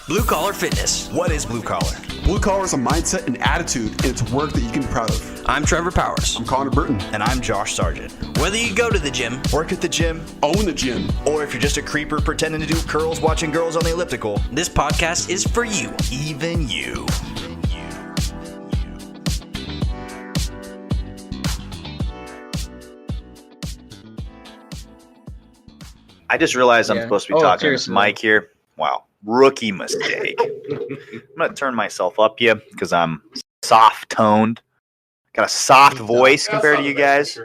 Blue Collar Fitness. What is blue collar? Blue collar is a mindset and attitude, and it's work that you can be proud of. I'm Trevor Powers. I'm Connor Burton. And I'm Josh Sargent. Whether you go to the gym, Work at the gym, Own the gym. or if you're just a creeper pretending to do curls watching girls on the elliptical, this podcast is for you. even you. I just realized I'm supposed to be talking to this mic here. Wow. Rookie mistake. I'm going to turn myself up here because I'm soft-toned. Got a soft voice compared to you guys.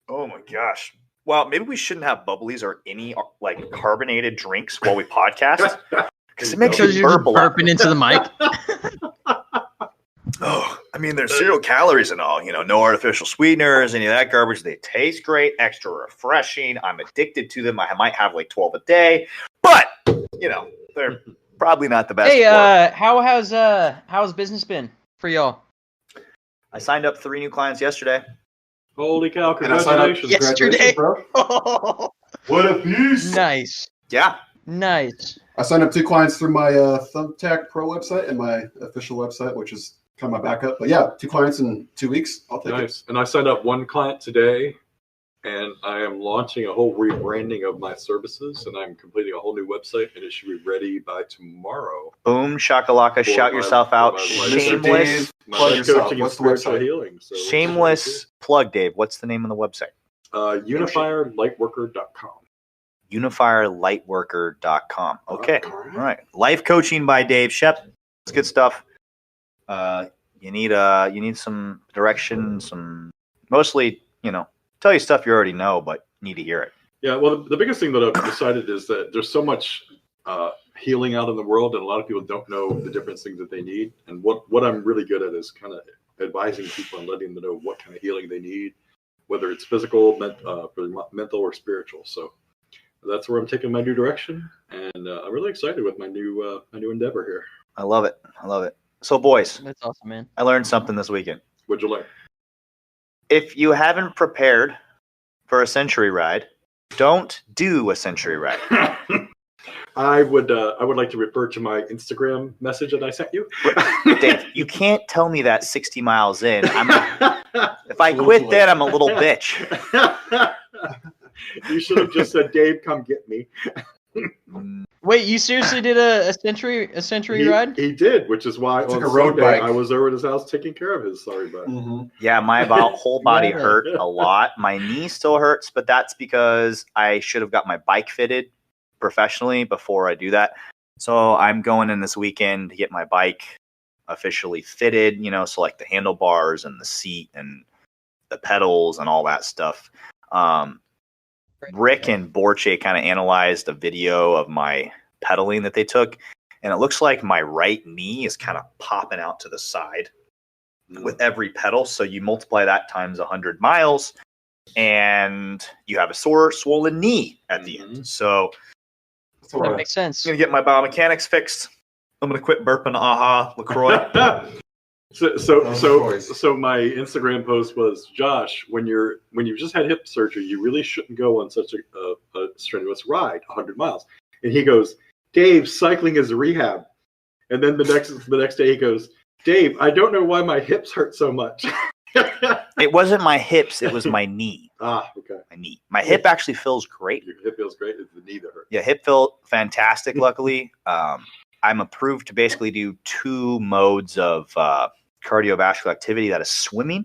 Oh, my gosh. Well, maybe we shouldn't have bubblies or any like carbonated drinks while we podcast because it makes you burp a lot. Burping into the mic. Oh, I mean, there's 0 calories and all, no artificial sweeteners, any of that garbage. They taste great, extra refreshing. I'm addicted to them. I might have like 12 a day, but they're probably not the best. Hey, how's business been for y'all? I signed up 3 new clients yesterday. Holy cow, And I signed up congratulations. Yesterday. Bro. What a piece. Nice. Yeah. Nice. I signed up 2 clients through my Thumbtack Pro website and my official website, which is kind of my backup. But yeah, 2 clients in 2 weeks. I'll take it. Nice. And I signed up 1 client today, and I am launching a whole rebranding of my services, and I'm completing a whole new website, and it should be ready by tomorrow. Boom, shakalaka, shout yourself out. Mr. Shameless, Dave, My plug life yourself. coaching and What's the spiritual website? healing. So shameless plug, Dave. What's the name of the website? Unifierlightworker.com. Unifierlightworker.com. Okay. All right. All right. Life coaching by Dave Shepp. It's good stuff. You need some direction, mostly, tell you stuff you already know, but need to hear it. Yeah, well, the biggest thing that I've decided is that there's so much healing out in the world, and a lot of people don't know the different things that they need. And what I'm really good at is kind of advising people and letting them know what kind of healing they need, whether it's physical, mental, or spiritual. So that's where I'm taking my new direction, and I'm really excited with my new endeavor here. I love it. So, boys, That's awesome, man. I learned something this weekend. What'd you learn? If you haven't prepared for a century ride, don't do a century ride. I would like to refer to my Instagram message that I sent you. Dave, you can't tell me that 60 miles in. If I quit then, I'm a little bitch. You should have just said, "Dave, come get me." Wait, you seriously did a century ride? He did, which is why It's on like a road Sunday bike. I was over at his house taking care of his sorry butt. Mm-hmm. Yeah, my whole body Yeah. hurt a lot. My knee still hurts, but that's because I should have got my bike fitted professionally before I do that. So I'm going in this weekend to get my bike officially fitted, so like the handlebars and the seat and the pedals and all that stuff. Rick and Borche kind of analyzed a video of my pedaling that they took, and it looks like my right knee is kind of popping out to the side with every pedal. So you multiply that times 100 miles, and you have a swollen knee at the end. So That makes sense. I'm going to get my biomechanics fixed. I'm going to quit burping AHA LaCroix. So my Instagram post was, Josh, when you've just had hip surgery, you really shouldn't go on such a strenuous ride, 100 miles. And he goes, Dave, cycling is rehab. And then the next day he goes, Dave, I don't know why my hips hurt so much. It wasn't my hips, it was my knee. Okay. My knee. My hip actually feels great. Your hip feels great. It's the knee that hurts. Yeah, hip felt fantastic, luckily. I'm approved to basically do 2 modes of cardiovascular activity. That is swimming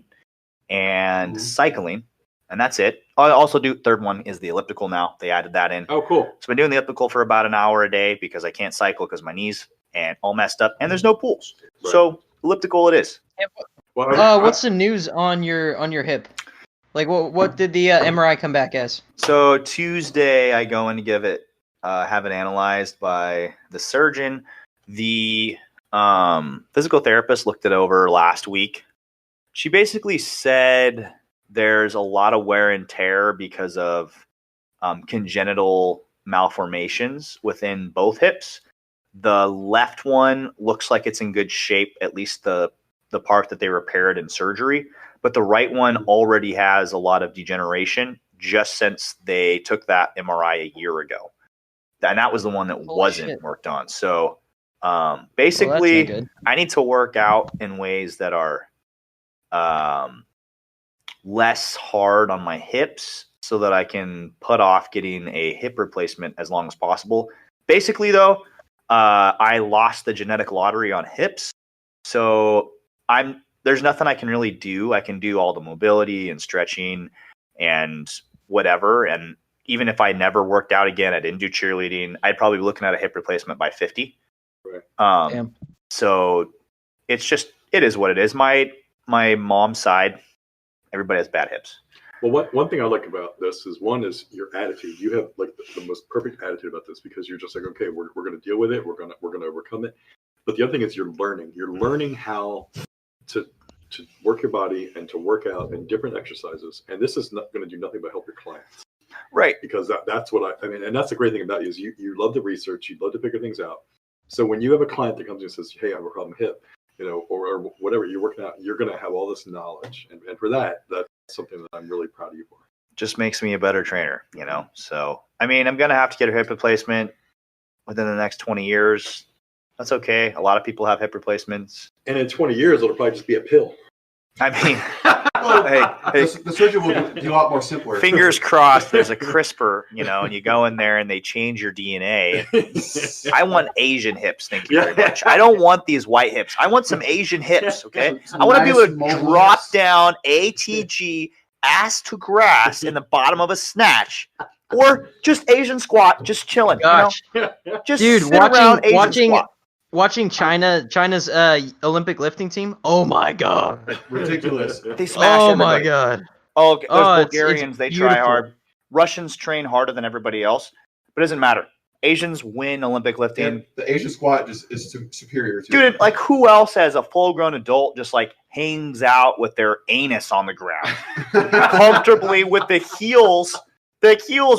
and cycling, and that's it. I also do, third one is the elliptical now. They added that in. Oh, cool. So I've been doing the elliptical for about an hour a day because I can't cycle because my knees and all messed up, and there's no pools. Right. So elliptical it is. Well, What's the news on your hip? Like, what did the MRI come back as? So Tuesday I go in to give it, have it analyzed by the surgeon. The physical therapist looked it over last week. She basically said there's a lot of wear and tear because of congenital malformations within both hips. The left one looks like it's in good shape, at least the part that they repaired in surgery. But the right one already has a lot of degeneration just since they took that MRI a year ago. and that was the one that Holy wasn't shit. worked on. So Well, that's basically, not good. I need to work out in ways that are less hard on my hips so that I can put off getting a hip replacement as long as possible. Basically, though, I lost the genetic lottery on hips, so there's nothing I can really do. I can do all the mobility and stretching and whatever, and even if I never worked out again, I didn't do cheerleading, I'd probably be looking at a hip replacement by 50. Right. Damn. So it is what it is. My mom's side, everybody has bad hips. Well, one thing I like about this is your attitude. You have like the most perfect attitude about this because you're just like, okay, we're going to deal with it. We're going to overcome it. But the other thing is you're learning. You're learning how to work your body and to work out in different exercises. And this is not going to do nothing but help your clients. Right. Because that's what I mean. And that's the great thing about you is you love to research. You love to figure things out. So when you have a client that comes and says, hey, I have a problem hip, or whatever you're working out, you're going to have all this knowledge. And for that's something that I'm really proud of you for. Just makes me a better trainer, So, I mean, I'm going to have to get a hip replacement within the next 20 years. That's okay. A lot of people have hip replacements. And in 20 years, it'll probably just be a pill. I mean, The surgery will be a lot more simpler. fingers crossed there's a CRISPR, and you go in there and they change your DNA. I want Asian hips, thank you very much. I don't want these white hips. I want some Asian hips, okay? Some I want to be able nice to mobile drop hips. down ATG ass to grass in the bottom of a snatch. Or just Asian squat, just chilling. Gosh, Just dude, sit around Asian squat. watching China's Olympic lifting team. Oh my god. Ridiculous. They smash Oh everybody. my god. Oh, those Oh, it's Bulgarians, they try beautiful. hard. Russians train harder than everybody else, but it doesn't matter. Asians win Olympic lifting. And the Asian squat is superior to Dude, like who else as a full-grown adult just like hangs out with their anus on the ground comfortably with the heels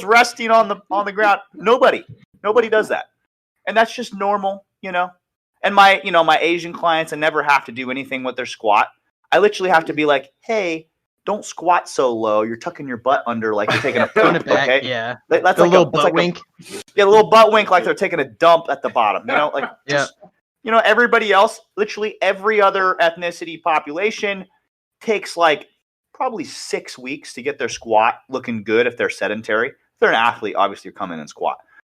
resting on the ground? Nobody does that, and that's just normal, And my Asian clients, I never have to do anything with their squat. I literally have to be like, hey, don't squat so low. You're tucking your butt under like you're taking a Throwing poop, it back, okay? yeah. That's The like little that's butt like wink. a little butt wink like they're taking a dump at the bottom. Like Yeah. just, everybody else, literally every other ethnicity population takes like probably 6 weeks to get their squat looking good if they're sedentary. If they're an athlete, obviously you're coming in and squat.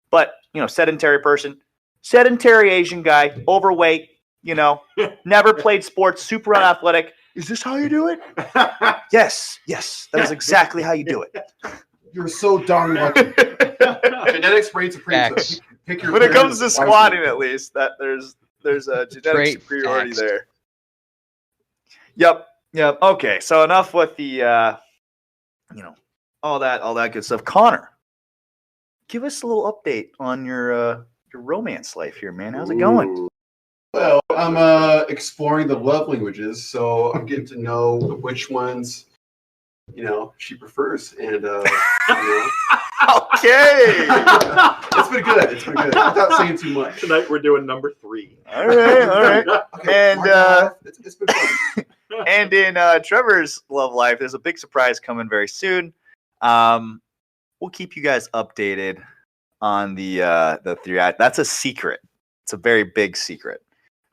But, sedentary person, sedentary Asian guy, overweight, never played sports, super unathletic. Is this how you do it? Yes, that is exactly how you do it. You're so darn lucky. Genetics reign supreme. Facts. So pick your When it comes parents to wisely. squatting, at least that there's a genetic Great superiority facts. there. Yep. Okay, so enough with the all that good stuff. Connor, give us a little update on your romance life here, man. How's it going? Ooh. Well, I'm exploring the love languages, so I'm getting to know which ones, she prefers, and Okay. it's been good. It's been good. Without saying too much. Tonight we're doing number 3. All right. Okay, And, mark it off. It's been fun. And in Trevor's love life, there's a big surprise coming very soon. We'll keep you guys updated on the 3 act. That's a secret. It's a very big secret.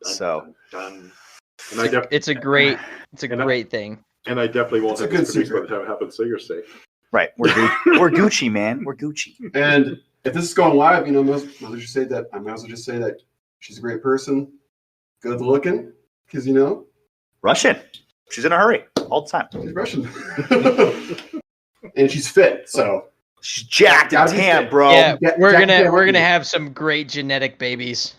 So Done. It's a great thing. And I definitely won't It's a have good this produced by secret. the time it happens, so you're safe. right, we're Gucci, man. We're Gucci. And if this is going live, I might as well just say that she's a great person, good looking, because Russian. She's in a hurry all the time. she's Russian, and she's fit. So She's jacked and Gotta be tan, fit. bro. Yeah, Jack- we're Jack gonna Cameron. have some great genetic babies.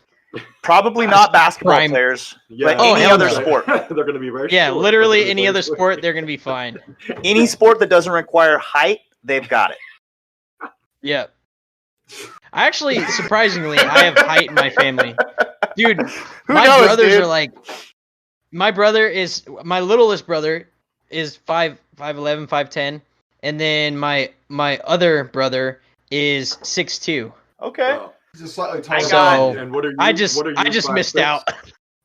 Probably not basketball Prime. players, Yeah. but Oh, any hell other no. sport. They're going to be very Yeah, short. literally They're any very other short. sport, they're gonna be fine. Any sport that doesn't require height, they've got it. Yeah. I actually, surprisingly, I have height in my family. Dude, Who my knows, brothers dude? are like, my littlest brother is 5'11", 5'10", and then my other brother is 6'2". Okay. Wow. he's just slightly I taller. got So it. And what are you? I just what are you, missed 5'6"? out.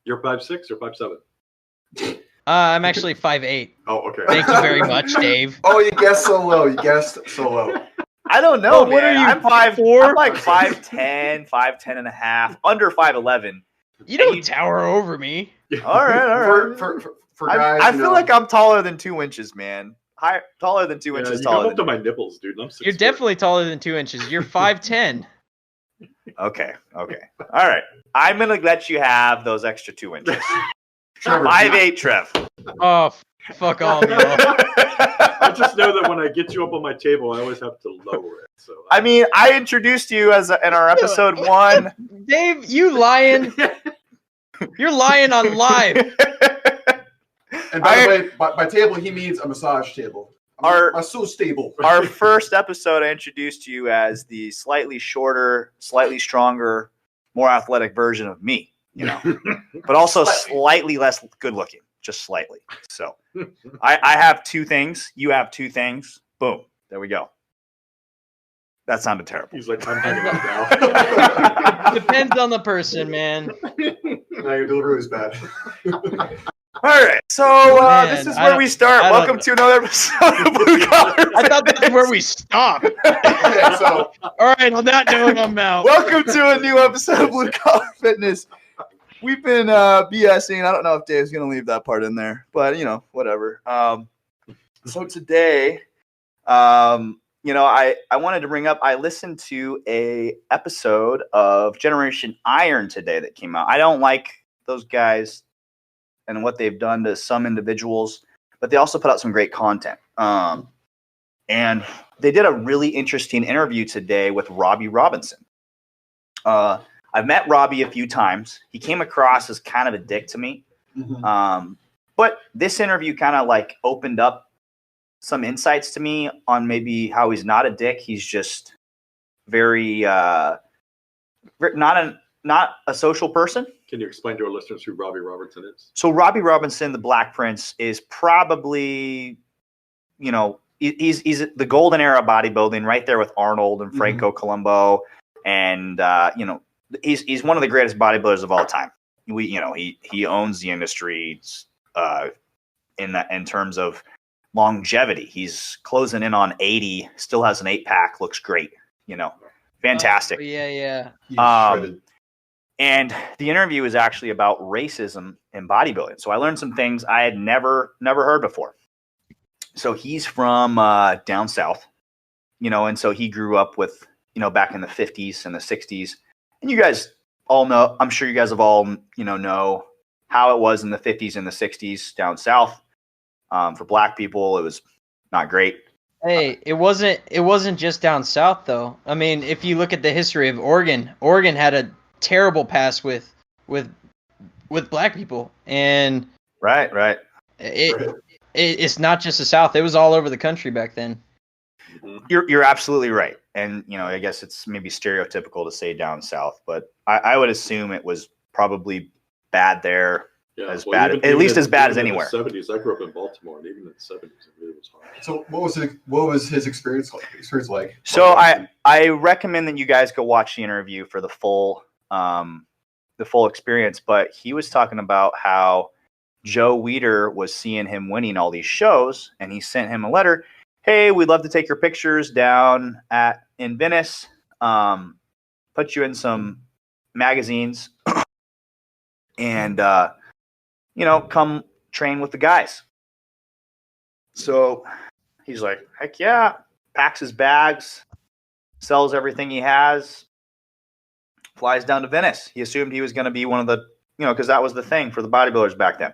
You're 5'6" or 5'7"? I'm actually 5'8". Oh, okay. Thank you very much, Dave. Oh, you guessed so low. You guessed so low. I don't know, Oh, what man. are you, I'm 5'4"? I'm like 5'10", 5'10 and a half, under 5'11". You don't tower over me. All right. For guys, I feel like I'm taller than 2 inches, man. Taller than 2 Yeah, inches you taller come up to than my nipples, dude. And I'm 6 You're foot. definitely taller than 2 inches. You're 5'10". Okay. All right. I'm going to let you have those extra 2 inches. Trevor, 5'8", Trev. Oh, fuck all of y'all. I just know that when I get you up on my table, I always have to lower it. So I mean, I introduced you in our episode 1. Dave, you lying. You're lying on live. And by the way, by table he means a massage table. Our massage table. Our first episode, I introduced you as the slightly shorter, slightly stronger, more athletic version of me, but also slightly less good looking, just slightly. So I have 2 things. You have 2 things. Boom. There we go. That sounded terrible. he's like, I'm hanging up now. Depends on the person, man. Now your delivery was bad. All right. So Man, this is where we start. Welcome to another episode of Blue Collar. I thought that's where we stopped. Okay, so All right, on that note, I'm out. Welcome to a new episode of Blue Collar Fitness. We've been BSing. I don't know if Dave's going to leave that part in there, but, whatever. So today, I wanted to bring up, I listened to a episode of Generation Iron today that came out. I don't like those guys and what they've done to some individuals, but they also put out some great content. And they did a really interesting interview today with Robbie Robinson. I've met Robbie a few times. He came across as kind of a dick to me. mhm. But this interview kind of like opened up some insights to me on maybe how he's not a dick. He's just very not a social person. Can you explain to our listeners who Robbie Robinson is? So Robbie Robinson, the Black Prince, is probably, he's the golden era of bodybuilding, right there with Arnold and Franco Columbu, and he's one of the greatest bodybuilders of all time. He owns the industry in terms of longevity. He's closing in on 80, still has an 8-pack, looks great. Fantastic. Oh, yeah. He's shredded. And the interview is actually about racism in bodybuilding. So I learned some things I had never heard before. So he's from down south, and so he grew up with, back in the 50s and the 60s. And you guys all know, I'm sure you guys have all, know how it was in the 50s and the 60s down south. For Black people, it was not great. Hey, it wasn't just down south though. I mean, if you look at the history of Oregon had a terrible past with Black people, and Right. it's not just the South. It was all over the country back then. You're absolutely right. And, I guess it's maybe stereotypical to say down south, but I would assume it was probably bad there. Yeah, As bad as anywhere. In the 70s, I grew up in Baltimore, and even in the 70s, it really was hard. So what was his experience like? So I recommend that you guys go watch the interview for the full experience. But he was talking about how Joe Weider was seeing him winning all these shows, and he sent him a letter. Hey, we'd love to take your pictures down in Venice. Put you in some magazines, and come train with the guys. So he's like, heck yeah, packs his bags, sells everything he has, flies down to Venice. He assumed he was going to be one of the, because that was the thing for the bodybuilders back then.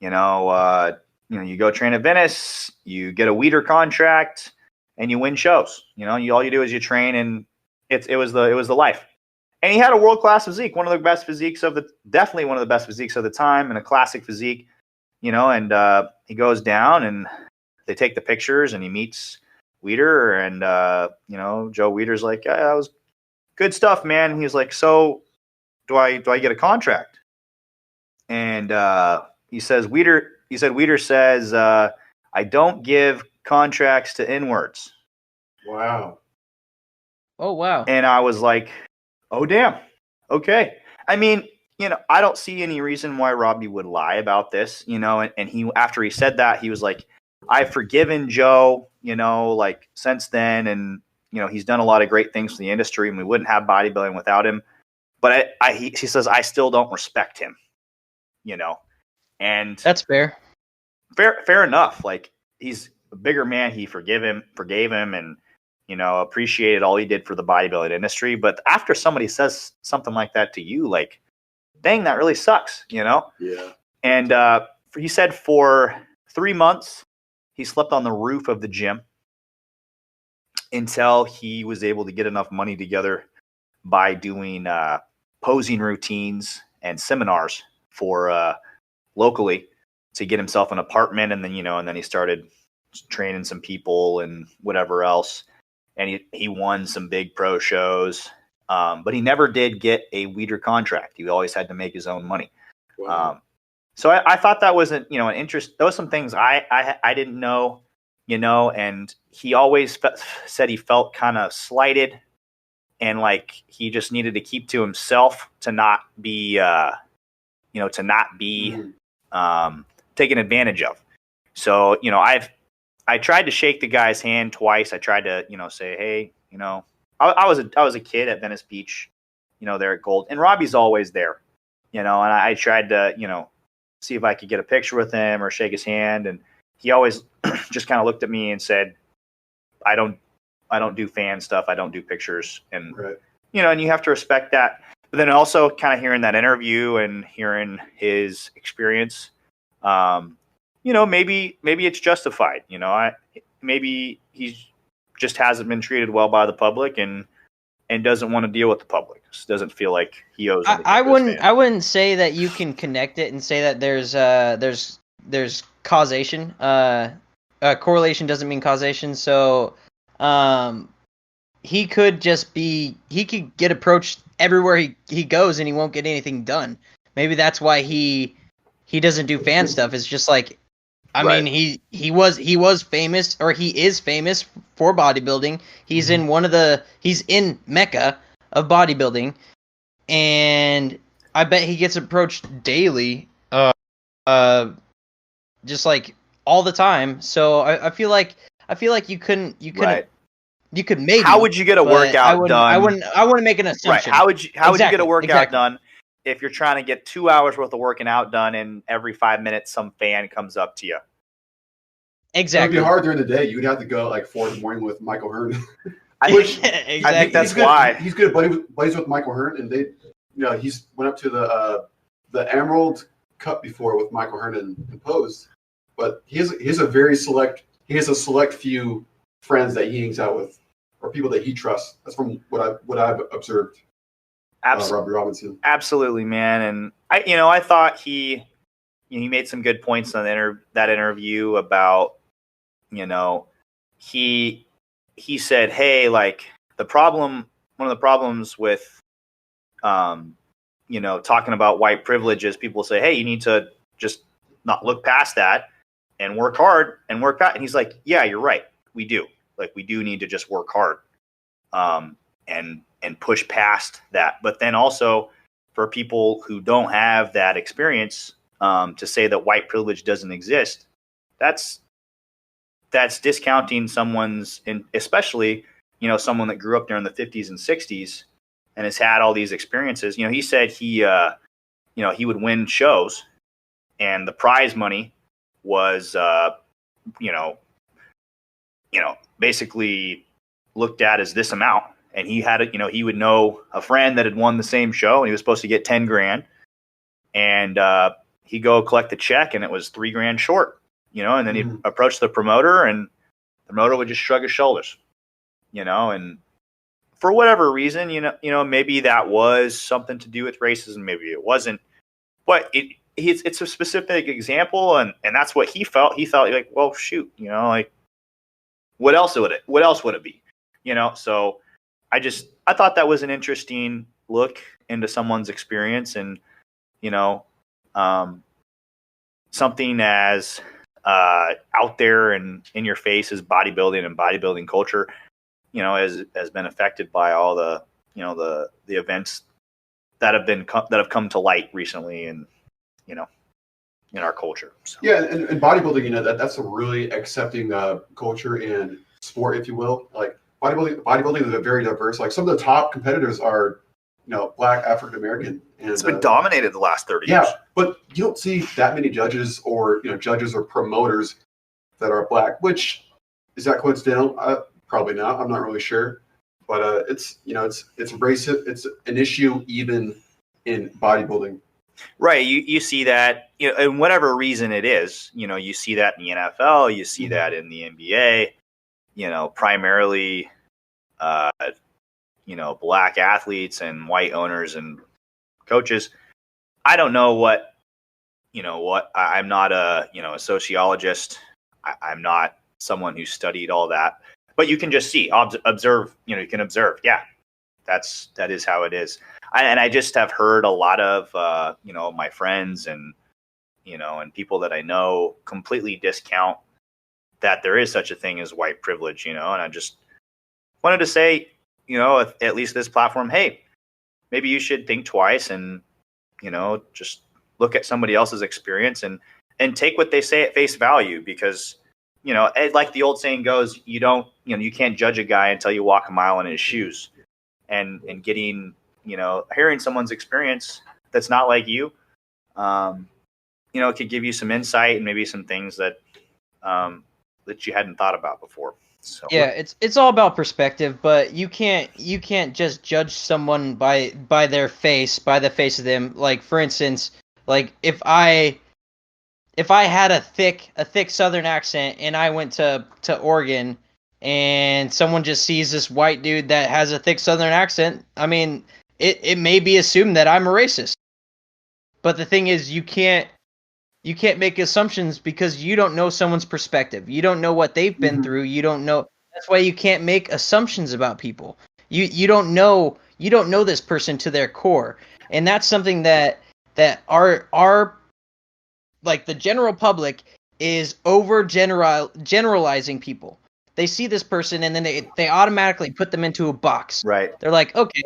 You go train at Venice, you get a Weider contract, and you win shows. All you do is you train, and it was the life. And he had a world-class physique, definitely one of the best physiques of the time, and a classic physique, and he goes down, and they take the pictures, and he meets Weider, and, Joe Weider's like, yeah, that was good stuff, man. And he's like, so do I get a contract? And he said, Weider says, I don't give contracts to inwards. Wow. Oh wow. And I was like, oh, damn. Okay. I mean, I don't see any reason why Robbie would lie about this, and he, after he said that, he was like, I've forgiven Joe, since then. And, he's done a lot of great things for the industry, and we wouldn't have bodybuilding without him. But he says, I still don't respect him, and That's fair. Fair enough. Like, he's a bigger man. He forgave him and, appreciated all he did for the bodybuilding industry. But after somebody says something like that to you, like, dang, that really sucks, Yeah. And he said for 3 months, he slept on the roof of the gym until he was able to get enough money together by doing posing routines and seminars for locally to get himself an apartment. And then he started training some people and whatever else. And he won some big pro shows. But he never did get a Weider contract. He always had to make his own money. Wow. So I thought that was an interest. Those some things I didn't know, and he always said he felt kind of slighted, and like he just needed to keep to himself to not be, taken advantage of. So, I tried to shake the guy's hand twice. I tried to, say, hey, I was a kid at Venice Beach, there at Gold, and Robbie's always there, and I tried to, see if I could get a picture with him or shake his hand. And he always just kind of looked at me and said, I don't do fan stuff. I don't do pictures. And, Right. And you have to respect that. But then also kind of hearing that interview and hearing his experience, maybe it's justified, maybe he just hasn't been treated well by the public and doesn't want to deal with the public. Just doesn't feel like he owes anything. I wouldn't say that you can connect it and say that there's causation. Correlation doesn't mean causation. So, he could get approached everywhere he goes and he won't get anything done. Maybe that's why he doesn't do fan stuff. It's just like, I mean, he was famous, or he is famous for bodybuilding. He's he's in Mecca of bodybuilding, and I bet he gets approached daily, just like all the time. So I feel like you couldn't Right. you could maybe. How would you get a workout done? I wouldn't make an assumption. Right. How would you get a workout Exactly. done if you're trying to get 2 hours worth of working out done and every 5 minutes some fan comes up to you? Exactly. It would be hard during the day. You would have to go like 4 in the morning with Michael Hearn. I think Exactly. that's he's good, why. He's good buddies with Michael Hearn, and they, he's went up to the Emerald Cup before with Michael Hearn and posed. But he has a select few friends that he hangs out with, or people that he trusts. That's from what I've observed. Robbie Robinson. Absolutely, man. And I thought he made some good points on that interview about, he said, hey, like one of the problems with, talking about white privilege is people say, hey, you need to just not look past that and work hard and work out. And he's like, yeah, you're right. We do. Like, we do need to just work hard, and push past that. But then also for people who don't have that experience, to say that white privilege doesn't exist, that's discounting someone's, especially, someone that grew up during the 50s and 60s and has had all these experiences. He said he would win shows and the prize money was, basically looked at as this amount. And he had he would know a friend that had won the same show and he was supposed to get 10 grand. And he'd go collect the check and it was $3 grand short, and then he'd approach the promoter and the promoter would just shrug his shoulders, and for whatever reason, maybe that was something to do with racism. Maybe it wasn't, but it's a specific example. And that's what he felt. He thought like, well, shoot, like what else would it be? So I thought that was an interesting look into someone's experience and, something as out there and in your face as bodybuilding and bodybuilding culture, has been affected by all the events that have come to light recently and, in our culture. So. Yeah, and bodybuilding, that's a really accepting culture and sport, if you will. Like bodybuilding is very diverse. Like some of the top competitors are, Black African American, and It's been dominated the last 30 years. yeah. But you don't see that many judges or promoters that are Black. Which is that coincidental? Probably not. I'm not really sure. But it's racist. It's an issue even in bodybuilding. Right. You see that, and whatever reason it is, you see that in the NFL, you see that in the NBA, primarily, Black athletes and white owners and coaches. I don't know I'm not a sociologist. I'm not someone who studied all that, but you can just see, observe, you can observe. Yeah, that is how it is. And I just have heard a lot of, my friends and people that I know completely discount that there is such a thing as white privilege, and I just wanted to say, at least this platform, hey, maybe you should think twice and, just look at somebody else's experience and take what they say at face value, because, like the old saying goes, you can't judge a guy until you walk a mile in his shoes, and getting, hearing someone's experience that's not like you, it could give you some insight and maybe some things that you hadn't thought about before. So yeah, it's all about perspective, but you can't just judge someone by their face, by the face of them. Like, for instance, like if I had a thick Southern accent and I went to Oregon and someone just sees this white dude that has a thick Southern accent, I mean, it may be assumed that I'm a racist. But the thing is, you can't make assumptions because you don't know someone's perspective. You don't know what they've been through. You don't know. That's why you can't make assumptions about people. You don't know this person to their core. And that's something that our like the general public is generalizing people. They see this person and then they automatically put them into a box. right. They're like, okay,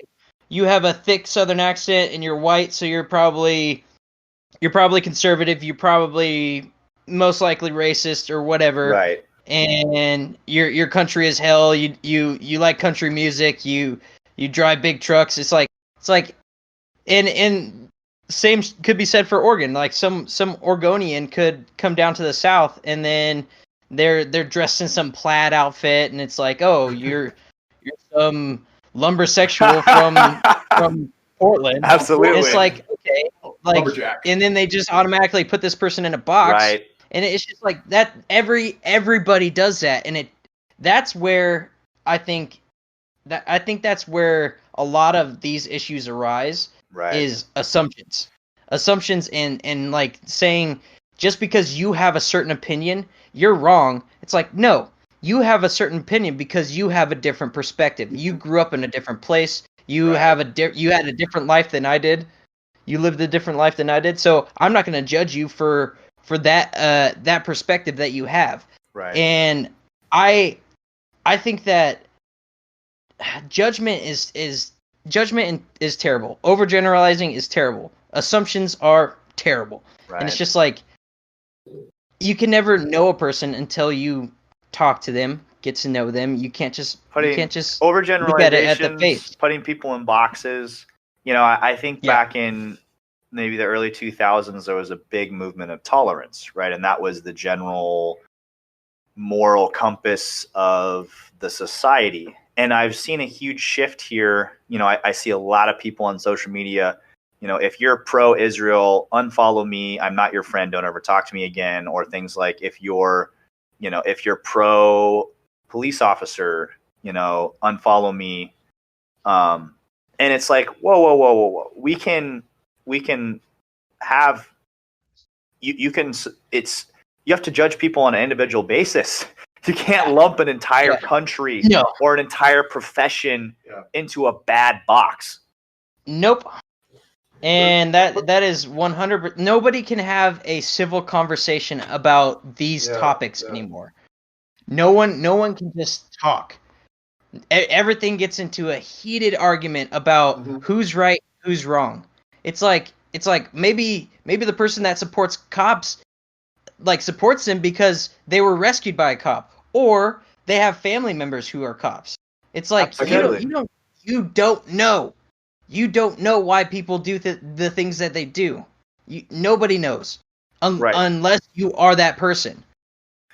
you have a thick Southern accent and you're white, so you're probably conservative, you're probably most likely racist or whatever. Right. And your country is hell. You like country music. You drive big trucks. It's like and same could be said for Oregon. Like some Oregonian could come down to the South and then they're dressed in some plaid outfit and it's like, oh, you're some lumbersexual from Portland. Absolutely. And it's like, okay, like, Lumberjack. and then they just automatically put this person in a box. Right. And it's just like that. Everybody does that, and that's where I think that's where a lot of these issues arise. Right. Is assumptions and like saying just because you have a certain opinion, you're wrong. It's like, no, you have a certain opinion because you have a different perspective. You grew up in a different place. You you had a different life than I did. You lived a different life than I did. So I'm not going to judge you for that perspective that you have. Right. And I think that judgment is terrible. Overgeneralizing is terrible. Assumptions are terrible. Right. And it's just like you can never know a person until you talk to them, get to know them. You can't just look at it at the face. Putting people in boxes. I think back in maybe the early 2000s, there was a big movement of tolerance, right? And that was the general moral compass of the society. And I've seen a huge shift here. I see a lot of people on social media, if you're pro-Israel, unfollow me. I'm not your friend. Don't ever talk to me again. Or things like if you're pro-police officer, unfollow me. And it's like, whoa. We can have you have to judge people on an individual basis. You can't lump an entire country or an entire profession into a bad box. Nope. And that is 100%. Nobody can have a civil conversation about these topics anymore. No one can just talk. Everything gets into a heated argument about who's right, who's wrong. It's like maybe the person that supports cops supports them because they were rescued by a cop, or they have family members who are cops. It's like Absolutely. you don't know why people do the things that they do. Nobody knows Right. unless you are that person.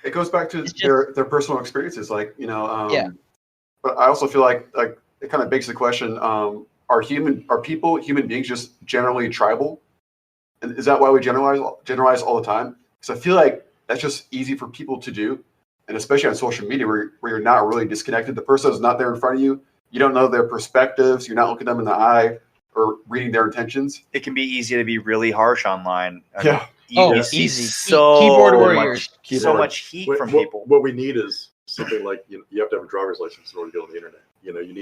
It goes back to It's just- their personal experiences, like Yeah. But I also feel like it kind of begs the question: are human beings just generally tribal? And is that why we generalize all the time? Because I feel like that's just easy for people to do, and especially on social media, where you're not really disconnected. The person is not there in front of you. You don't know their perspectives. You're not looking them in the eye or reading their intentions. It can be easy to be really harsh online. Yeah. You see easy. so Keyboard warriors. much heat from people. What we need is something like you have to have a driver's license in order to get on the internet. You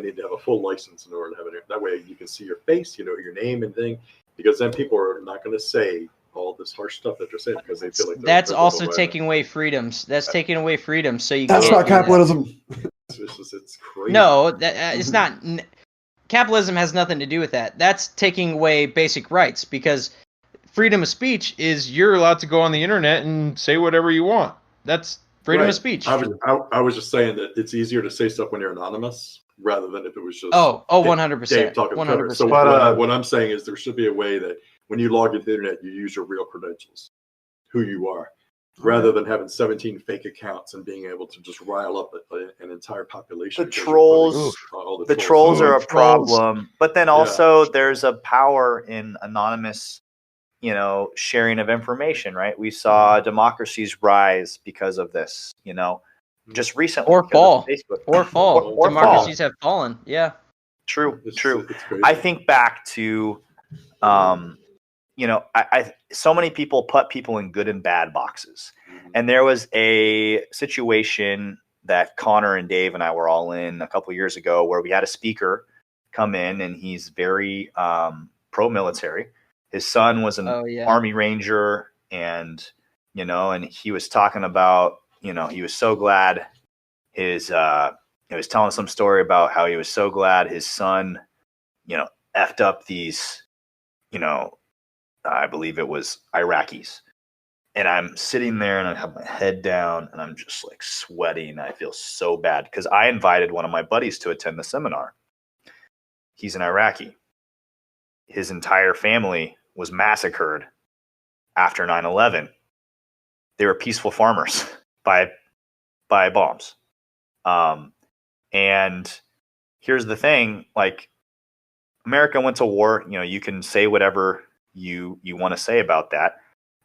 need to have a full license in order to have it. That way you can see your face, your name and thing, because then people are not going to say all this harsh stuff that they're saying because they feel like that's also taking away freedoms. That's taking away freedoms. So you That's can't not do that. capitalism. It's crazy. No, it's not. Capitalism has nothing to do with that. That's taking away basic rights because freedom of speech is You're allowed to go on the internet and say whatever you want. That's freedom Right. of speech. I was just saying that it's easier to say stuff when you're anonymous rather than if it was just 100%. Dave talking to Trevor. So 100%. But, what I'm saying is there should be a way that when you log into the internet, you use your real credentials, who you are, rather than having 17 fake accounts and being able to just rile up an entire population. The because you're trolls- putting all The trolls are a Trolls. problem, but then also there's a power in anonymous, sharing of information, right? We saw democracies rise because of this, just recently. Or because fall. of Facebook. Or fall. Or Democracies have fallen. Yeah. True. It's crazy. I think back to, I so many people put people in good and bad boxes. And there was a situation that Connor and Dave and I were all in a couple of years ago where we had a speaker come in and he's very pro-military. His son was an Army Ranger and he was talking about, he was so glad he was telling some story about how he was so glad his son, effed up these, I believe it was Iraqis. And I'm sitting there and I have my head down and I'm just like sweating. I feel so bad because I invited one of my buddies to attend the seminar. He's an Iraqi. His entire family was massacred after 9/11. They were peaceful farmers by bombs. And here's the thing, like America went to war. You can say whatever you want to say about that.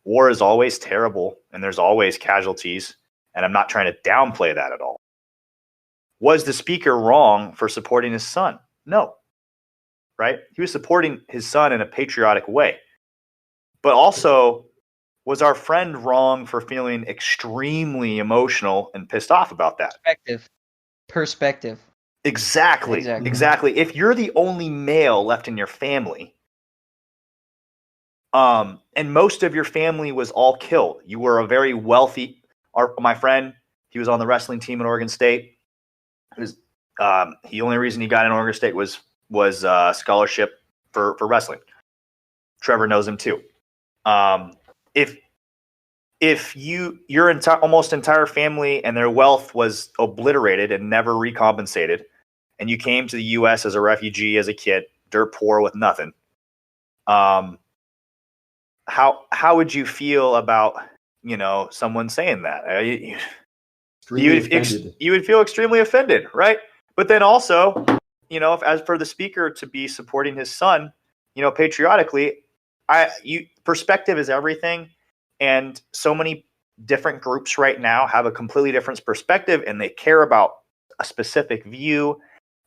War is always terrible and there's always casualties. And I'm not trying to downplay that at all. Was the speaker wrong for supporting his son? No. Right? He was supporting his son in a patriotic way. But also, was our friend wrong for feeling extremely emotional and pissed off about that? Perspective. Exactly. If you're the only male left in your family, and most of your family was all killed, you were a very wealthy. My friend, he was on the wrestling team at Oregon State. The only reason he got in Oregon State was scholarship for wrestling. Trevor knows him too. If your almost entire family and their wealth was obliterated and never recompensated, and you came to the U.S. as a refugee as a kid, dirt poor with nothing, how would you feel about someone saying that? You would feel extremely offended, right? But then also, if as for the speaker to be supporting his son, patriotically, perspective is everything. And so many different groups right now have a completely different perspective and they care about a specific view.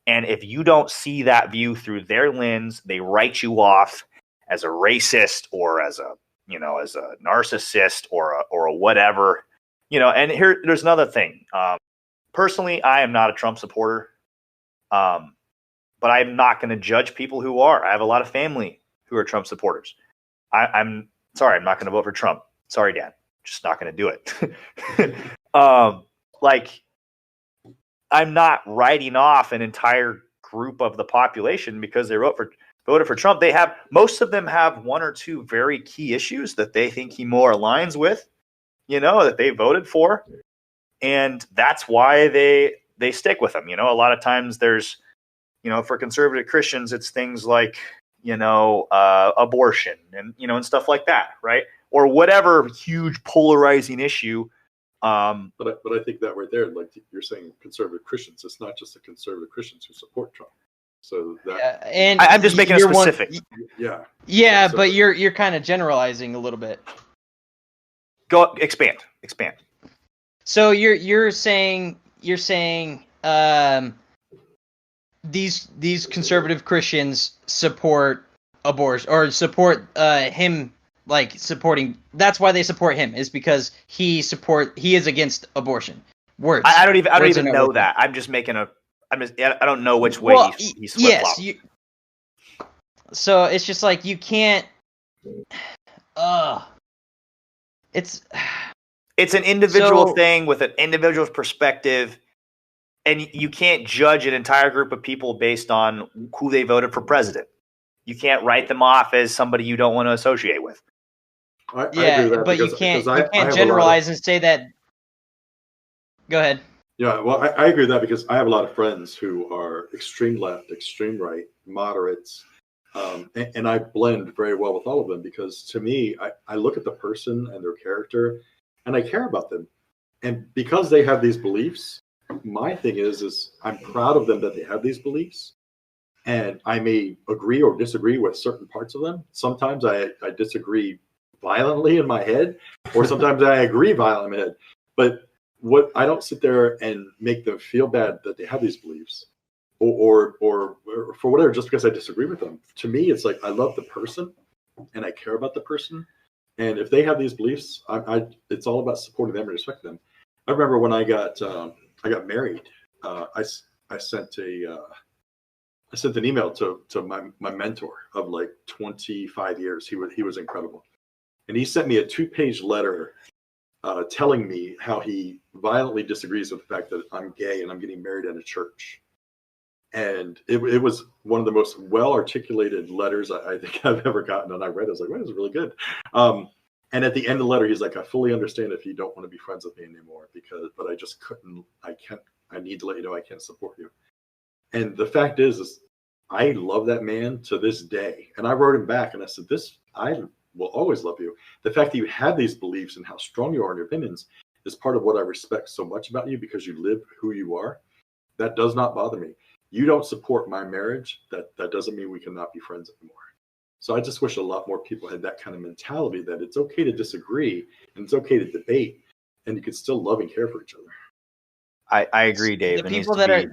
And if you don't see that view through their lens, they write you off as a racist or as a narcissist or a whatever, and there's another thing. Personally, I am not a Trump supporter. But I'm not going to judge people who are. I have a lot of family who are Trump supporters. I'm sorry, I'm not going to vote for Trump. Sorry, Dad. Just not going to do it. I'm not writing off an entire group of the population because they voted for Trump. Most of them have one or two very key issues that they think he more aligns with, that they voted for. And that's why they they stick with them. You know, a lot of times there's, you know, for conservative Christians, it's things like, you know, abortion and, you know, and stuff like that, right? Or whatever huge polarizing issue. But I think that right there, like you're saying, conservative Christians, it's not just the conservative Christians who support Trump. So that and I'm just making it specific. Yeah, So, but you're kind of generalizing a little bit. Go expand. So you're saying these conservative Christians support abortion or support him, like supporting. That's why they support him, is because he is against abortion. Words. I don't even Words are not know working. that. I don't know which way he's flip-flopped. Yes. So it's just like you can't. It's an individual thing with an individual's perspective, and you can't judge an entire group of people based on who they voted for president. You can't write them off as somebody you don't want to associate with. I agree with that but because, you can't I have generalize and say that. Go ahead. Yeah, well, I agree with that because I have a lot of friends who are extreme left, extreme right, moderates, and I blend very well with all of them because to me, I look at the person and their character, and I care about them. And because they have these beliefs, my thing is I'm proud of them that they have these beliefs. And I may agree or disagree with certain parts of them. Sometimes I disagree violently in my head, or sometimes I agree violently in my head. But what I don't sit there and make them feel bad that they have these beliefs or for whatever, just because I disagree with them. To me, it's like I love the person and I care about the person. And if they have these beliefs, it's all about supporting them and respecting them. I remember when I got married, I sent an email to my mentor of like 25 years. He was incredible. And he sent me a 2-page letter telling me how he violently disagrees with the fact that I'm gay and I'm getting married in a church. And it was one of the most well-articulated letters I think I've ever gotten. And I read it, I was like, well, this is really good. And at the end of the letter, he's like, I fully understand if you don't want to be friends with me anymore, but I just couldn't, I need to let you know I can't support you. And the fact is I love that man to this day. And I wrote him back and I said, I will always love you. The fact that you have these beliefs and how strong you are in your opinions is part of what I respect so much about you because you live who you are. That does not bother me. You don't support my marriage. That doesn't mean we cannot be friends anymore. So I just wish a lot more people had that kind of mentality that it's okay to disagree and it's okay to debate and you can still love and care for each other. I agree, Dave. The people that are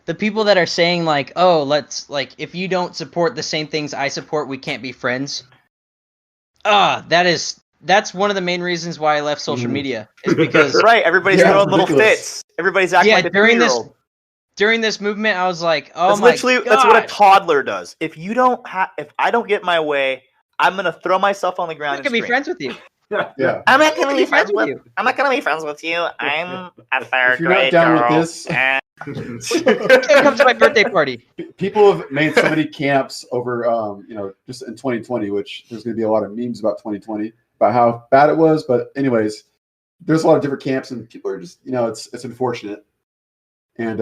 the people that are saying like, oh, let's like if you don't support the same things I support, we can't be friends. That's one of the main reasons why I left social media is because right, everybody's throwing little fits. Everybody's acting like a during during this movement, I was like, oh that's that's what a toddler does. If I don't get my way, I'm gonna throw myself on the ground. I'm not gonna be friends with you. Yeah. I'm not gonna be friends with you. I'm not gonna be friends with you. I'm a third If you're not grade down girl. with this, Come to my birthday party. people have made so many camps over, just in 2020, which there's going to be a lot of memes about 2020 about how bad it was. But anyways, there's a lot of different camps, and people are just, it's unfortunate. And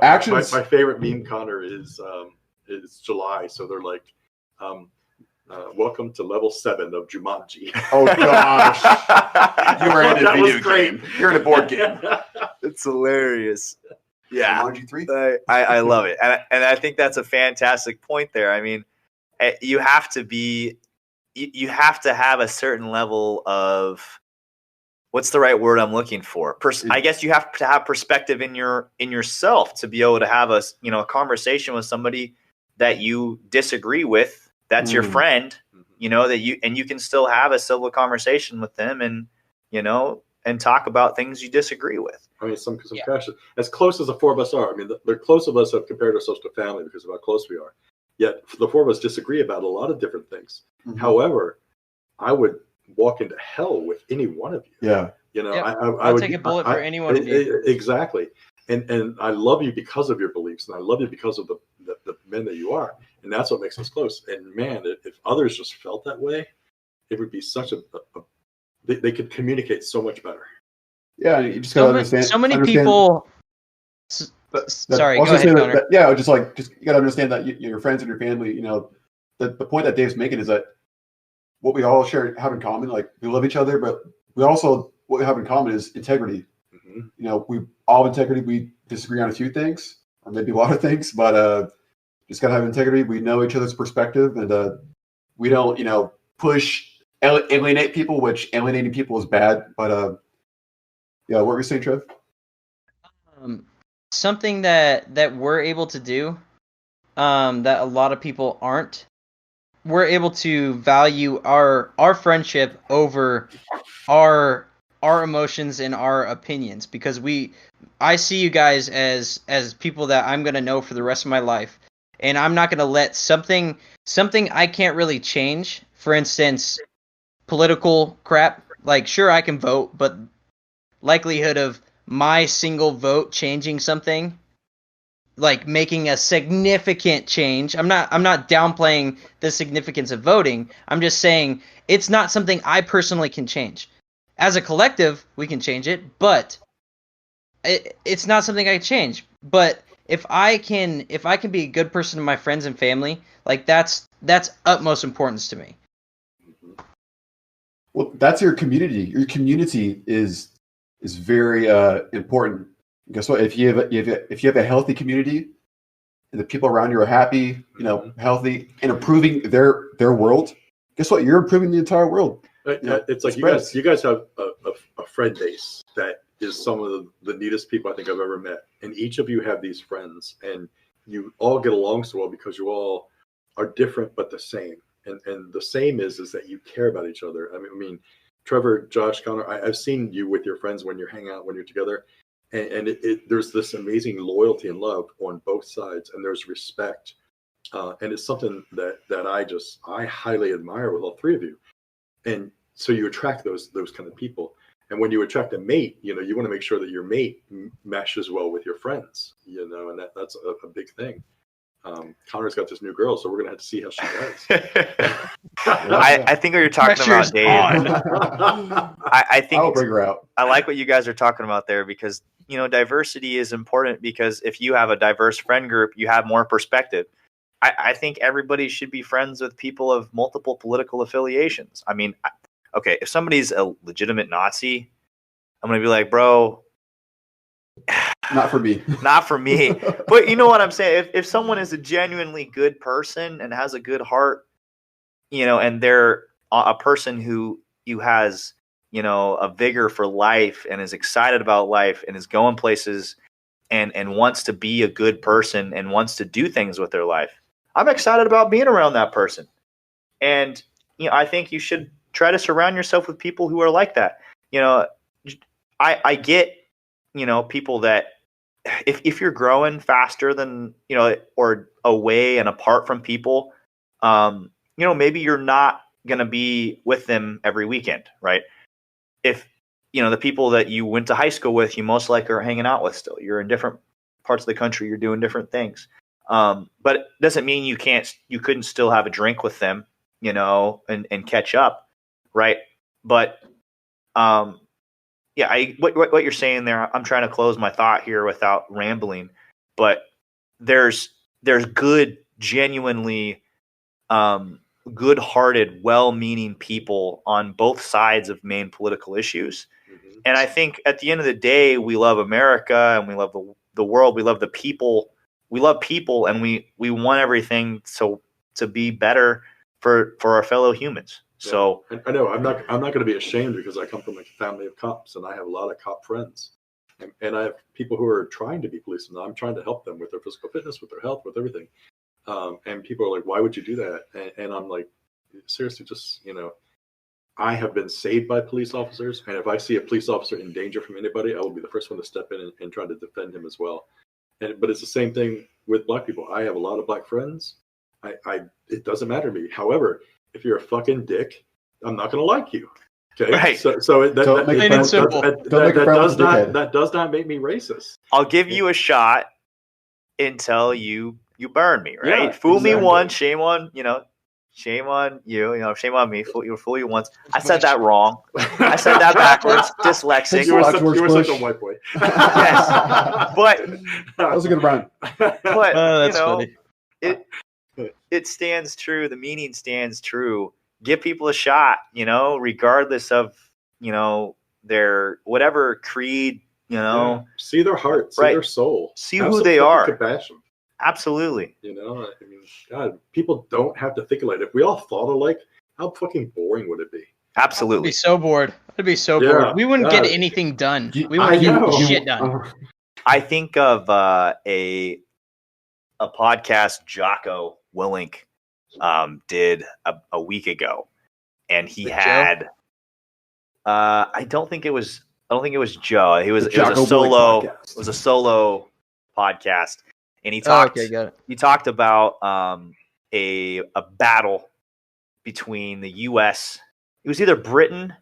actions. My favorite meme, Connor, is July. So they're like, welcome to level 7 of Jumanji. Oh gosh, you were in a That was video great. game. You're in a board game. It's hilarious. Yeah, Jumanji 3. I love it, and I think that's a fantastic point there. I mean, you have to have a certain level of, what's the right word I'm looking for? I guess you have to have perspective in yourself to be able to have a conversation with somebody that you disagree with. That's your friend, that you can still have a civil conversation with them and talk about things you disagree with. I mean, some passion. As close as the four of us are, I mean, the close of us have compared ourselves to family because of how close we are. Yet the four of us disagree about a lot of different things. Mm-hmm. However, I would walk into hell with any one of you. Yeah. I would take a bullet for any one of you. Exactly. And I love you because of your beliefs, and I love you because of the men that you are. And that's what makes us close. And man, if others just felt that way, it would be such they could communicate so much better. Yeah, you just gotta understand. So many people Sorry, I was go just ahead, saying Connor. just you got to understand that your friends and your family, the point that Dave's making is that what we all have in common, like we love each other, but what we have in common is integrity. Mm-hmm. We all have integrity. We disagree on a few things, or maybe a lot of things, but just gotta have integrity. We know each other's perspective, and we don't, alienate people, which alienating people is bad. But yeah, what were you saying, Trev? Something that we're able to do, that a lot of people aren't. We're able to value our friendship over our emotions and our opinions, because I see you guys as people that I'm gonna know for the rest of my life, and I'm not gonna let something I can't really change. For instance, political crap. Like, sure, I can vote, but likelihood of my single vote changing something, like making a significant change. I'm not downplaying the significance of voting. I'm just saying it's not something I personally can change. As a collective, we can change it, but it's not something I can change. But if I can be a good person to my friends and family, like that's utmost importance to me. Well, that's your community. Your community is very important. Guess what? If you have a healthy community, and the people around you are happy, healthy, and improving their world, guess what? You're improving the entire world. It's like you guys have a friend base that is some of the neatest people I think I've ever met, and each of you have these friends, and you all get along so well because you all are different but the same. And the same is that you care about each other. I mean, Trevor, Josh, Connor, I've seen you with your friends when you're hanging out, when you're together, and there's this amazing loyalty and love on both sides, and there's respect, and it's something that I highly admire with all three of you. And so you attract those kind of people. And when you attract a mate, you want to make sure that your mate meshes well with your friends, and that's a big thing. Connor's got this new girl, so we're gonna have to see how she does. I think what you're talking Pressure's about, Dave. I think I'll bring her out. I like what you guys are talking about there, because diversity is important, because if you have a diverse friend group, you have more perspective. I think everybody should be friends with people of multiple political affiliations. I mean, okay, if somebody's a legitimate Nazi, I'm gonna be like, bro, not for me. Not for me. But you know what I'm saying? If someone is a genuinely good person and has a good heart, and they're a person who has, a vigor for life and is excited about life and is going places and wants to be a good person and wants to do things with their life, I'm excited about being around that person. And, I think you should try to surround yourself with people who are like that. I get, people that if you're growing faster than, or away and apart from people, maybe you're not going to be with them every weekend, right? If, the people that you went to high school with, you most likely are hanging out with still. You're in different parts of the country. You're doing different things. But it doesn't mean you couldn't still have a drink with them, and catch up, right? But, yeah, what you're saying there, I'm trying to close my thought here without rambling, but there's good, genuinely good-hearted, well-meaning people on both sides of main political issues. Mm-hmm. And I think at the end of the day, we love America and we love the world. We love the people. We love people, and we want everything to be better for our fellow humans. So I know I'm not going to be ashamed, because I come from a family of cops and I have a lot of cop friends, and I have people who are trying to be policemen. I'm trying to help them with their physical fitness, with their health, with everything. And people are like, "Why would you do that?" And I'm like, seriously, just I have been saved by police officers, and if I see a police officer in danger from anybody, I will be the first one to step in and try to defend him as well. But it's the same thing with black people. I have a lot of black friends. It doesn't matter to me. However, if you're a fucking dick, I'm not going to like you. Okay. Right. So that does not make me racist. I'll give you a shot until you burn me, right? Yeah, Fool me once, shame on, Shame on you. Shame on me. You fool you once. I said that wrong. I said that backwards. Dyslexic. You were such- you were George such a Bush. white boy. Yes. But That was a good rhyme. That's funny. it stands true. The meaning stands true. Give people a shot, regardless of, their whatever creed, Yeah. See their heart, see Right. their soul. See Have who some they fucking are. Compassion. Absolutely. I mean, God, people don't have to think alike. If we all thought alike, how fucking boring would it be? I'd Absolutely. be so bored. I'd be so Yeah, bored. We wouldn't get God. anything done. You- We wouldn't I know. get shit done. I think of a podcast Jocko Willink did a week ago, and he With had. I don't think it was Joe. It was a Jocko Willink solo. podcast. It was a solo podcast, and he Oh, talked. okay, got it. He talked about a battle between the U.S. It was either Britain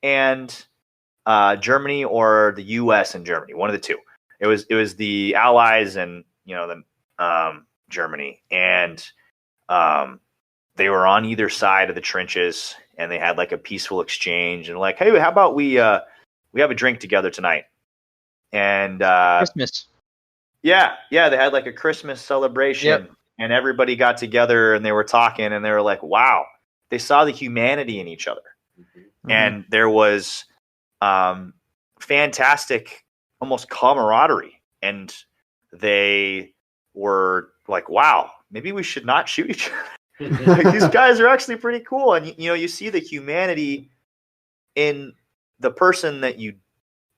and Germany or the U.S. and Germany, one of the two. It was the Allies and Germany, and they were on either side of the trenches, and they had like a peaceful exchange, and like, hey, how about we have a drink together tonight? And Christmas. yeah, they had like a Christmas celebration, Yep. and everybody got together and they were talking, and they were like, wow, they saw the humanity in each other. Mm-hmm. And there was fantastic, almost camaraderie, and they were like, wow, maybe we should not shoot each other. Like, these guys are actually pretty cool. And you see the humanity in the person that you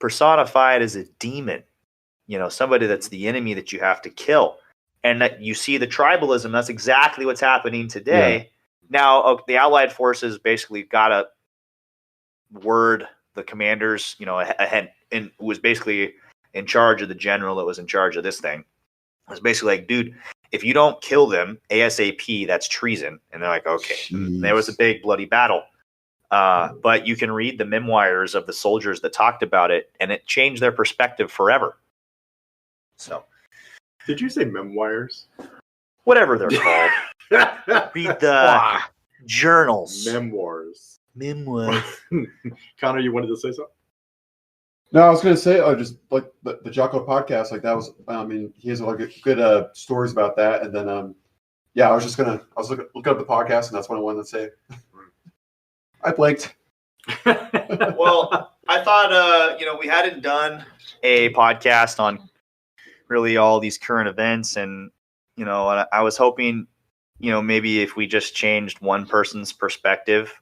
personified as a demon, somebody that's the enemy that you have to kill, and that you see the tribalism. That's exactly what's happening today. Now, the Allied forces basically got a word, the commanders, and was basically in charge of the general that was in charge of this thing. It was basically like, dude, if you don't kill them ASAP, that's treason. And they're like, okay. And there was a big bloody battle. But you can read the memoirs of the soldiers that talked about it, and it changed their perspective forever. So, Did you say memoirs? whatever they're called. Read the journals. Memoirs. Memoirs. Connor, you wanted to say something? No, I was going to say, just like the Jocko podcast, like that was. I mean, he has like good stories about that, and then I was looking up the podcast, and that's what I wanted to say. I blanked. Well, I thought we hadn't done a podcast on really all these current events, and I was hoping maybe if we just changed one person's perspective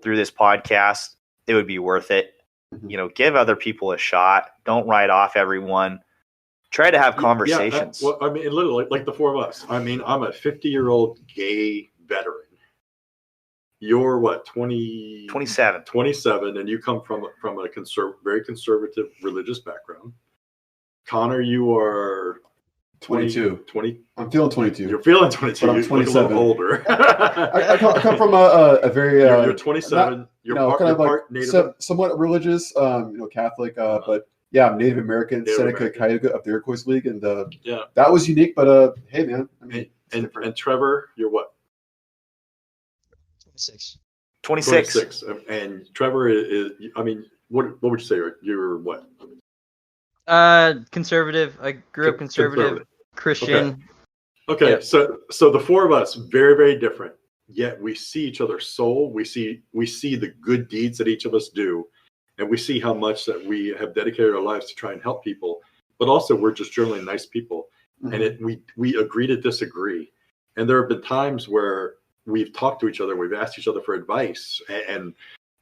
through this podcast, it would be worth it. Give other people a shot. Don't write off everyone. Try to have conversations. Yeah, well, I mean, literally, like the four of us. I mean, I'm a 50-year-old gay veteran. You're what, 27. 27, and you come from a very conservative religious background. Connor, you are 22. 20. I'm feeling 22. You're feeling 22. But I'm You look a little 27. older. I come from a very you're 27. You're kind of part like Native. somewhat religious, Catholic, but yeah, I'm Native American, Native Seneca American. Cayuga of the Iroquois League, and Yeah. that was unique. But hey, man, I mean, it's different. And Trevor, you're what? 26. 26. And Trevor is. I mean, what would you say? You're what? Conservative. I grew up conservative. Christian. Okay, Yep. so the four of us, very, very different. Yet we see each other's soul. We see the good deeds that each of us do, and we see how much that we have dedicated our lives to try and help people. But also, we're just generally nice people, and we agree to disagree. And there have been times where we've talked to each other, we've asked each other for advice, and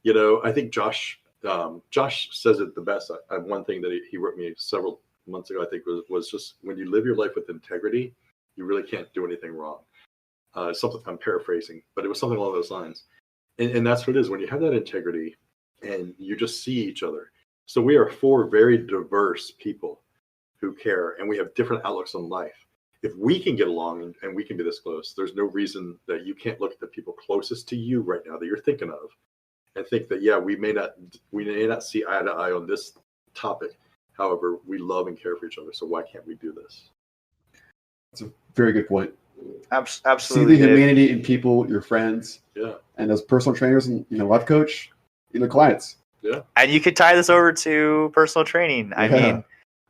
I think Josh says it the best. One thing that he wrote me several months ago, I think, was just when you live your life with integrity, you really can't do anything wrong. Something I'm paraphrasing, but it was something along those lines. And that's what it is. When you have that integrity and you just see each other. So we are four very diverse people who care, and we have different outlooks on life. If we can get along and we can be this close, there's no reason that you can't look at the people closest to you right now that you're thinking of and think that, yeah, we may not see eye to eye on this topic. However, we love and care for each other. So why can't we do this? That's a very good point. See Absolutely. the humanity in people, your friends, Yeah. and as personal trainers and life coach, clients. And you could tie this over to personal training. I mean,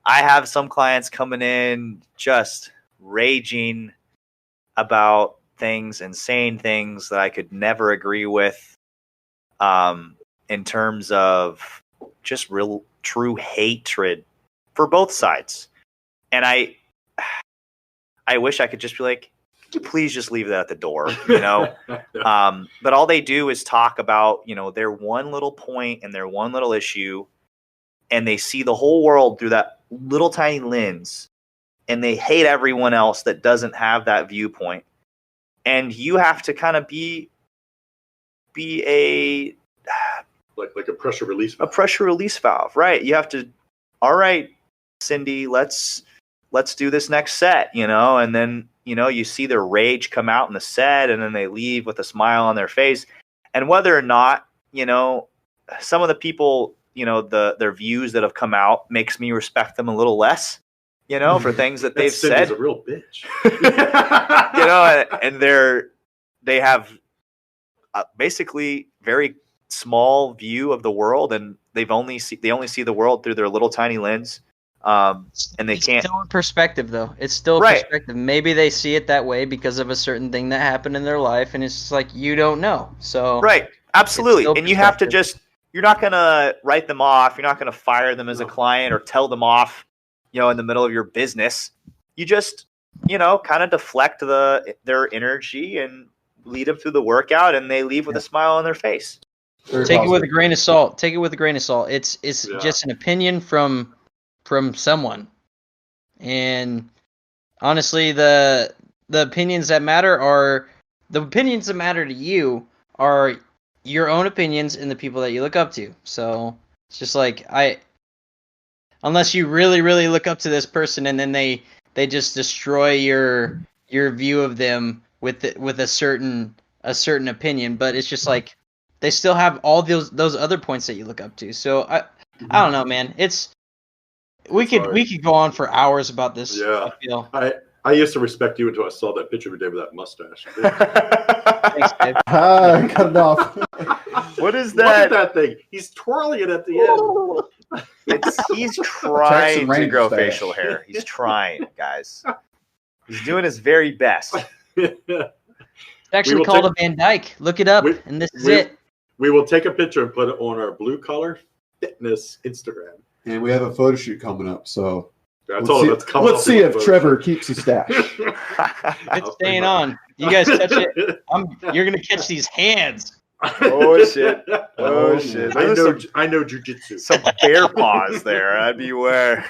I have some clients coming in just raging about things and saying things that I could never agree with, in terms of just real true hatred for both sides. And I wish I could just be like, could you please just leave that at the door, but all they do is talk about, their one little point and their one little issue, and they see the whole world through that little tiny lens, and they hate everyone else that doesn't have that viewpoint. And you have to kind of be a like a pressure release valve. a pressure release valve, right? You have to, all right, Cindy, let's do this next set, and then, you see their rage come out in the set, and then they leave with a smile on their face. And whether or not, some of the people, their views that have come out makes me respect them a little less, for things that they've Cindy's said. a real bitch. And they have basically very small view of the world, and they only see the world through their little tiny lens. And they it's can't. still a perspective, though. It's still a Right. perspective. Maybe they see it that way because of a certain thing that happened in their life, and it's just like, you don't know. So Right. Absolutely. still And you have to perspective. you're not going to write them off. You're not going to fire them as a client or tell them off, in the middle of your business. You just, kind of deflect their energy and lead them through the workout, and they leave with a smile on their face. Take it with a grain of salt. Take it with a grain of salt. It's just an opinion from someone. And honestly, the opinions that matter to you are your own opinions and the people that you look up to. So it's just like, unless you really, really look up to this person and then they just destroy your view of them with a certain opinion, but it's just like they still have all those other points that you look up to. So I don't know, man. We could go on for hours about this. Yeah. I feel. I used to respect you until I saw that picture of Dave with that mustache. Thanks, Dave. Cut it off. What is Look at that? that thing. He's twirling it at the end. He's trying to Ranger grow stash. facial hair. He's trying, guys. He's doing his very best. It's actually called a Van Dyke. Look it up, and this is it. We will take a picture and put it on our Blue Collar Fitness Instagram. And we have a photo shoot coming up, so Let's see if Trevor keeps his stash. It's staying on. You guys touch it. You're gonna catch these hands. Oh shit! Oh shit! I Those are know jujitsu. some bear paws there. I'd beware.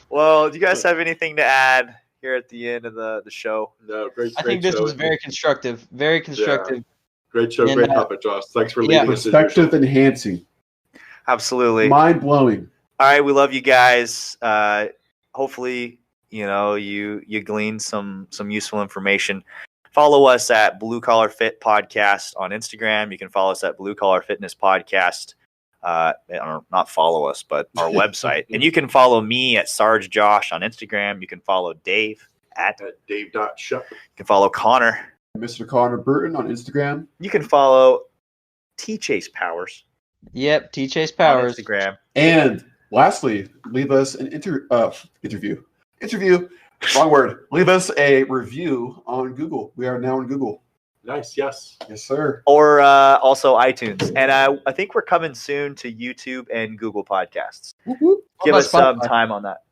Well, do you guys have anything to add here at the end of the show? No, great. I think this show. was very constructive. Very constructive. Great show, And, great topic, Josh. Thanks for leading us. as Perspective usual. enhancing, Absolutely. mind blowing. All right, we love you guys. Hopefully, you glean some useful information. Follow us at Blue Collar Fit Podcast on Instagram. You can follow us at Blue Collar Fitness Podcast. Not follow us, but our website. And you can follow me at Sarge Josh on Instagram. You can follow Dave at Dave.Shepp. You can follow Connor. Mr. Connor Burton on Instagram. You can follow T Chase Powers Yep, T Chase on Powers. Instagram. And lastly, leave us an interview. Wrong word. Leave us a review on Google. We are now on Google. Nice, yes. Yes, sir. Or also iTunes. And I think we're coming soon to YouTube and Google Podcasts. Whoop, whoop. Give about us some Spotify? time on that.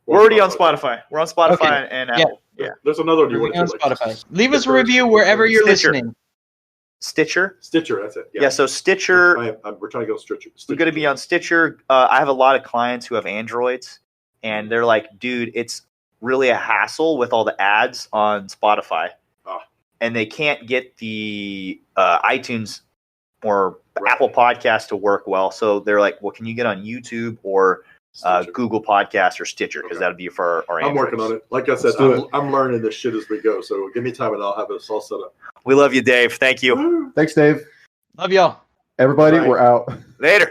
We're already on Spotify. We're on Spotify Okay. and Yeah. Apple. Yeah. There's another one you We're want on to Spotify. Leave us a review wherever you're Stitcher. listening. Stitcher. Stitcher, that's it. Yeah, so Stitcher, We're trying to go Stitcher. we're going to be on Stitcher. I have a lot of clients who have Androids, and they're like, dude, it's really a hassle with all the ads on Spotify. Ah. And they can't get the iTunes or Right. Apple Podcast to work well. So they're like, well, can you get on YouTube or Stitcher. Google Podcast or Stitcher? Because Okay. that'd be for our I'm Androids. working on it. Like I said, Let's do it. I'm learning this shit as we go. So give me time and I'll have it all set up. We love you, Dave. Thank you. Woo. Thanks, Dave. Love y'all. Everybody, Bye. we're out. Later.